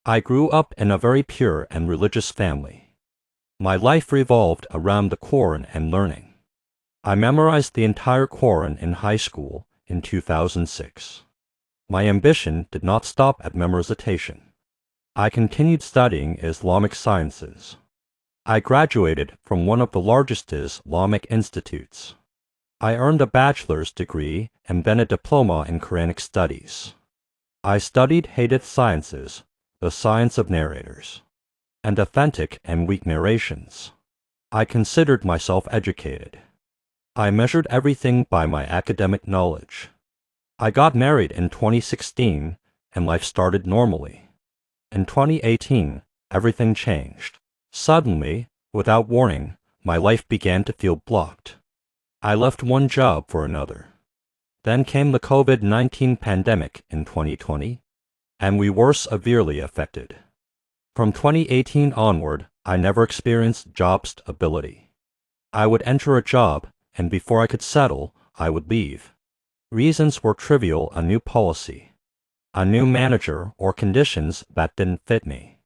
I grew up in a very pure and religious family. My life revolved around the Quran and learning. I memorized the entire Quran in high school in 2006. My ambition did not stop at memorization. I continued studying Islamic sciences. I graduated from one of the largest Islamic institutes. I earned a bachelor's degree and then a diploma in Quranic studies. I studied Hadith sciences, the science of narrators, and authentic and weak narrations. I considered myself educated. I measured everything by my academic knowledge. I got married in 2016 and life started normally. In 2018, everything changed. Suddenly, without warning, my life began to feel blocked. I left one job for another. Then came the COVID-19 pandemic in 2020, and we were severely affected. From 2018 onward, I never experienced job stability. I would enter a job, and before I could settle, I would leave. Reasons were trivial: a new policy, a new manager, or conditions that didn't fit me.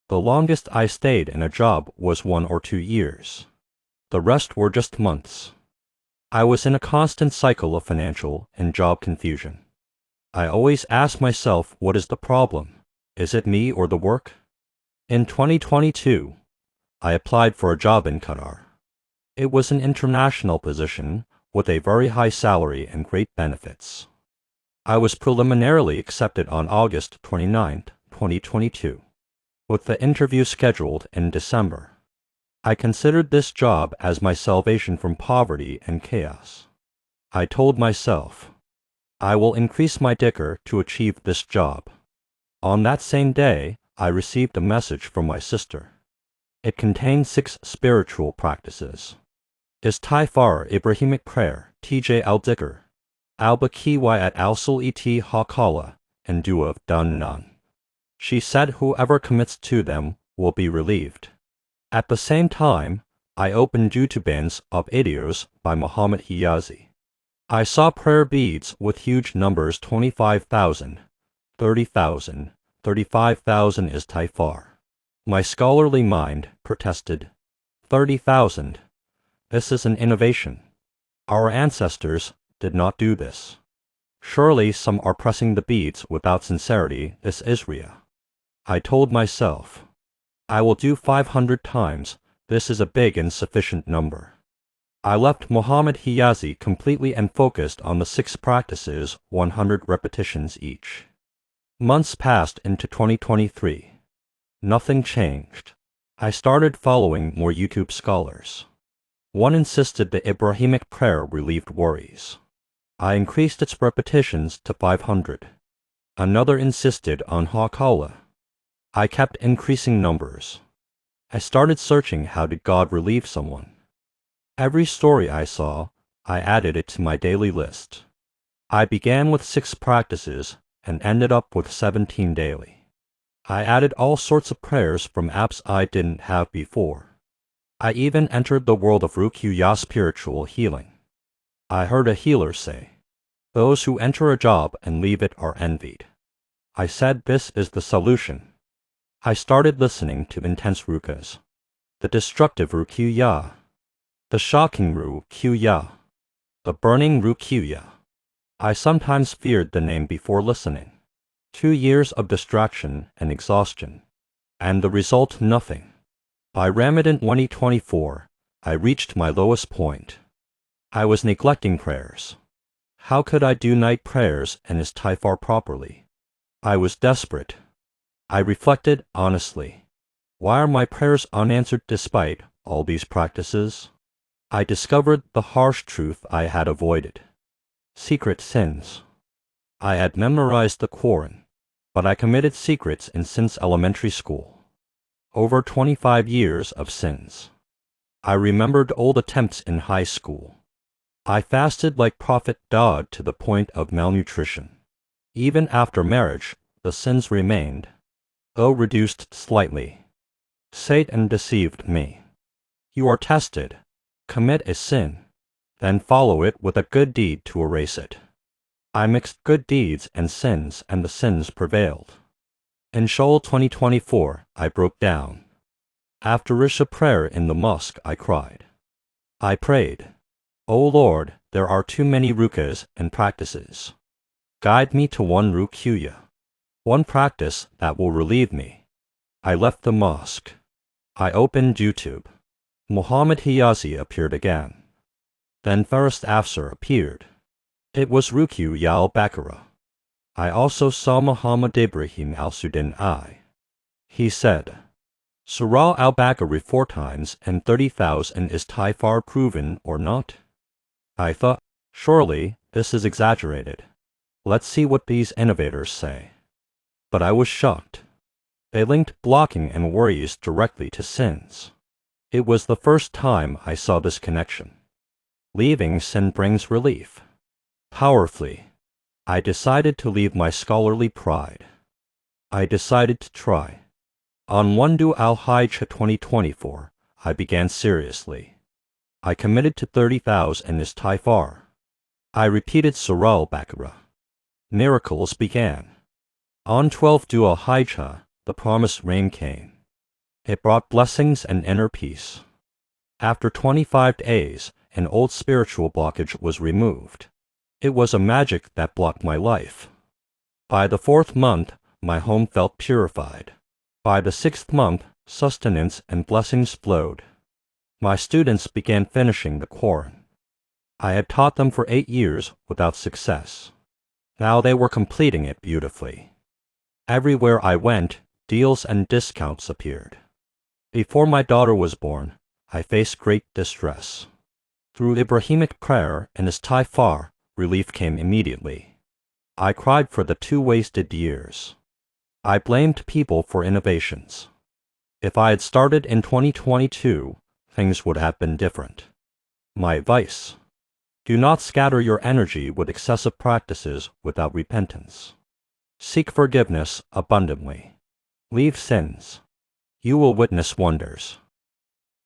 The longest I stayed in a job was 1 or 2 years. The rest were just months. I was in a constant cycle of financial and job confusion. I always asked myself, what is the problem? Is it me or the work? In 2022, I applied for a job in Qatar. It was an international position with a very high salary and great benefits. I was preliminarily accepted on August 29, 2022, with the interview scheduled in December. I considered this job as my salvation from poverty and chaos. I told myself, I will increase my dhikr to achieve this job. On that same day, I received a message from my sister. It contained 6 spiritual practices: Istighfar, Ibrahimic prayer, Tj al-dhikr, al-Bakiwa at al-Sul-et ha-Kala, and Dua of Dunnan. She said whoever commits to them will be relieved. At the same time, I opened YouTubes of videos by Muhammad Hijazi. I saw prayer beads with huge numbers: 25,000, 30,000, 35,000 Istighfar. My scholarly mind protested. 30,000. This is an innovation. Our ancestors did not do this. Surely some are pressing the beads without sincerity. This is Riyah. I told myself, I will do 500 times. This is a big and sufficient number. I left Muhammad Hijazi completely and focused on the 6 practices, 100 repetitions each. Months passed into 2023. Nothing changed. I started following more YouTube scholars. One insisted the Ibrahimic prayer relieved worries. I increased its repetitions to 500. Another insisted on ha-Kala. I kept increasing numbers. I started searching, how did God relieve someone? Every story I saw, I added it to my daily list. I began with 6 practices and ended up with 17 daily. I added all sorts of prayers from apps I didn't have before. I even entered the world of Ruqyahs, spiritual healing. I heard a healer say, those who enter a job and leave it are envied. I said, this is the solution. I started listening to intense Ruqyahs, the destructive Ruqyah, the shocking Ruqyah, the burning Ruqyah. I sometimes feared the name before listening. 2 years of distraction and exhaustion, and the result nothing. By Ramadan 2024, I reached my lowest point. I was neglecting prayers. How could I do night prayers and Istighfar properly? I was desperate. I reflected honestly. Why are my prayers unanswered despite all these practices? I discovered the harsh truth I had avoided. Secret sins. I had memorized the Quran, but I committed secrets since elementary school. Over 25 years of sins. I remembered old attempts in high school. I fasted like Prophet Daud to the point of malnutrition. Even after marriage, the sins remained, though reduced slightly. Satan deceived me. You are tested. Commit a sin, then follow it with a good deed to erase it. I mixed good deeds and the sins prevailed. In Shawwal 2024, I broke down. After Isha prayer in the mosque, I cried. I prayed, "O Lord, there are too many ruqyahs and practices. Guide me to one ruqyah, one practice that will relieve me." I left the mosque. I opened YouTube. Muhammad Hijazi appeared again. Then Faris Afsar appeared. It was Ruqyah al-Baqarah. I also saw Muhammad Ibrahim al-Sudan I. He said, "Surah al-Baqarah 4 times and 30,000 is Istighfar proven or not?" I thought, surely this is exaggerated. Let's see what these innovators say. But I was shocked. They linked blocking and worries directly to sins. It was the first time I saw this connection. Leaving sin brings relief. Powerfully, I decided to leave my scholarly pride. I decided to try. On 1 al-Hijjah 2024, I began seriously. I committed to 30,000 Istighfar. I repeated Surah al-Baqarah. Miracles began. On 12 al-Hijjah, the promised rain came. It brought blessings and inner peace. After 25 days, an old spiritual blockage was removed. It was a magic that blocked my life. By the 4th month, my home felt purified. By the 6th month, sustenance and blessings flowed. My students began finishing the Quran. I had taught them for 8 years without success. Now they were completing it beautifully. Everywhere I went, deals and discounts appeared. Before my daughter was born, I faced great distress. Through Ibrahimic prayer and Istighfar, relief came immediately. I cried for the 2 wasted years. I blamed people for innovations. If I had started in 2022, things would have been different. My advice: do not scatter your energy with excessive practices without repentance. Seek forgiveness abundantly. Leave sins. You will witness wonders.